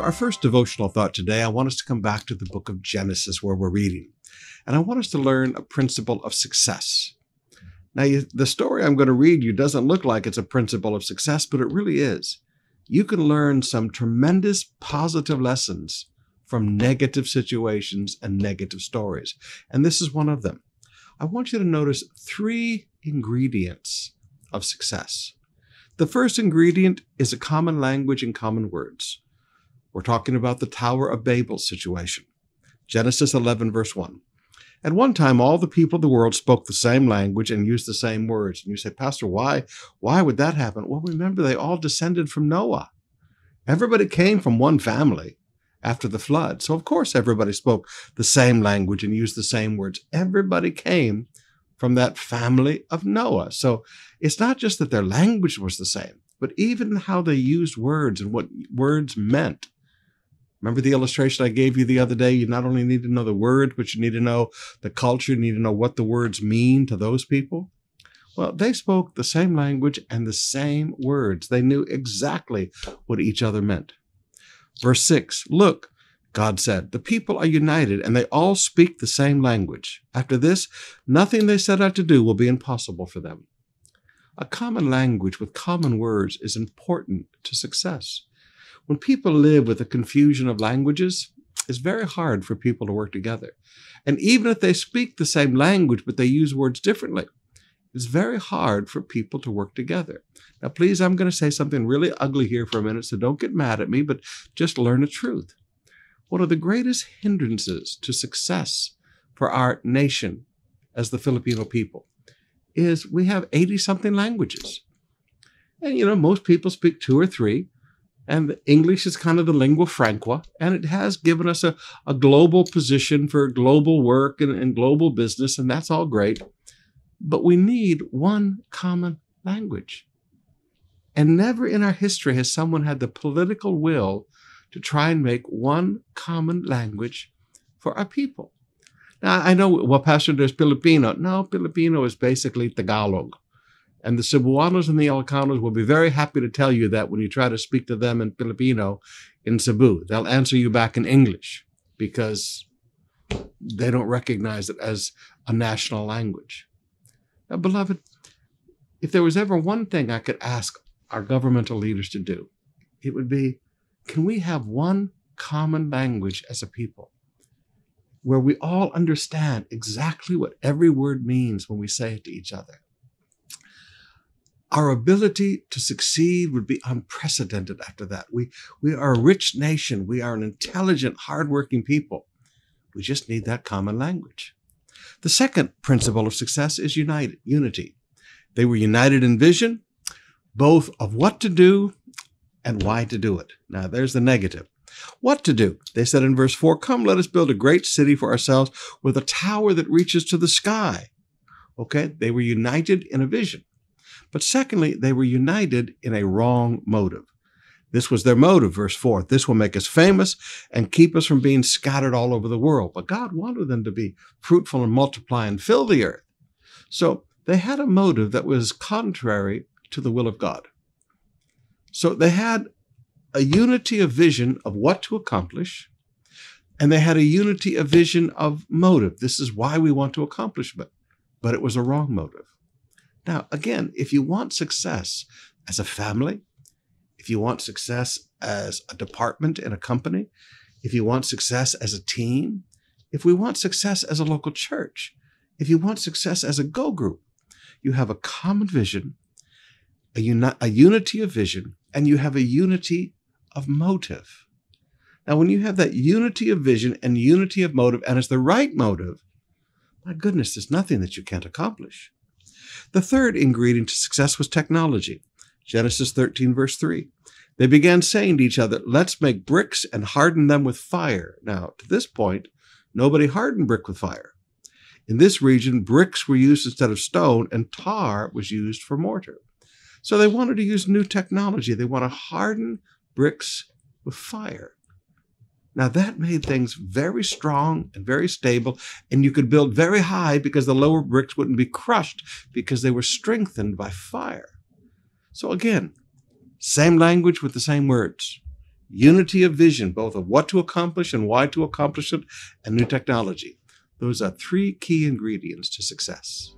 For our first devotional thought today, I want us to come back to the book of Genesis where we're reading. And I want us to learn a principle of success. Now, the story I'm going to read you doesn't look like it's a principle of success, but it really is. You can learn some tremendous positive lessons from negative situations and negative stories. And this is one of them. I want you to notice 3 ingredients of success. The first ingredient is a common language and common words. We're talking about the Tower of Babel situation. Genesis 11, verse 1. At one time, all the people of the world spoke the same language and used the same words. And you say, Pastor, why would that happen? Well, remember, they all descended from Noah. Everybody came from one family after the flood. So, of course, everybody spoke the same language and used the same words. Everybody came from that family of Noah. So it's not just that their language was the same, but even how they used words and what words meant. Remember the illustration I gave you the other day? You not only need to know the word, but you need to know the culture. You need to know what the words mean to those people. Well, they spoke the same language and the same words. They knew exactly what each other meant. Verse 6, look, God said, the people are united and they all speak the same language. After this, nothing they set out to do will be impossible for them. A common language with common words is important to success. When people live with a confusion of languages, it's very hard for people to work together. And even if they speak the same language, but they use words differently, it's very hard for people to work together. Now, please, I'm going to say something really ugly here for a minute, so don't get mad at me, but just learn the truth. One of the greatest hindrances to success for our nation as the Filipino people is we have 80-something languages. And, most people speak 2 or 3. And English is kind of the lingua franca, and it has given us a global position for global work and global business, and that's all great. But we need one common language. And never in our history has someone had the political will to try and make one common language for our people. Now, I know, well, Pastor, there's Filipino. No, Filipino is basically Tagalog. And the Cebuanos and the Ilocanos will be very happy to tell you that when you try to speak to them in Filipino in Cebu. They'll answer you back in English because they don't recognize it as a national language. Now, beloved, if there was ever one thing I could ask our governmental leaders to do, it would be, can we have one common language as a people where we all understand exactly what every word means when we say it to each other? Our ability to succeed would be unprecedented after that. We are a rich nation. We are an intelligent, hardworking people. We just need that common language. The second principle of success is unity. They were united in vision, both of what to do and why to do it. Now, there's the negative. What to do? They said in verse 4, come, let us build a great city for ourselves with a tower that reaches to the sky. Okay, they were united in a vision. But secondly, they were united in a wrong motive. This was their motive, verse 4. This will make us famous and keep us from being scattered all over the world. But God wanted them to be fruitful and multiply and fill the earth. So they had a motive that was contrary to the will of God. So they had a unity of vision of what to accomplish, and they had a unity of vision of motive. This is why we want to accomplish it, but it was a wrong motive. Now, again, if you want success as a family, if you want success as a department in a company, if you want success as a team, if we want success as a local church, if you want success as a go group, you have a common vision, a unity of vision, and you have a unity of motive. Now, when you have that unity of vision and unity of motive, and it's the right motive, my goodness, there's nothing that you can't accomplish. The third ingredient to success was technology. Genesis 13, verse 3. They began saying to each other, let's make bricks and harden them with fire. Now, to this point, nobody hardened brick with fire. In this region, bricks were used instead of stone, and tar was used for mortar. So they wanted to use new technology. They want to harden bricks with fire. Now, that made things very strong and very stable, and you could build very high because the lower bricks wouldn't be crushed because they were strengthened by fire. So again, same language with the same words. unity of vision, both of what to accomplish and why to accomplish it, and new technology. Those are 3 key ingredients to success.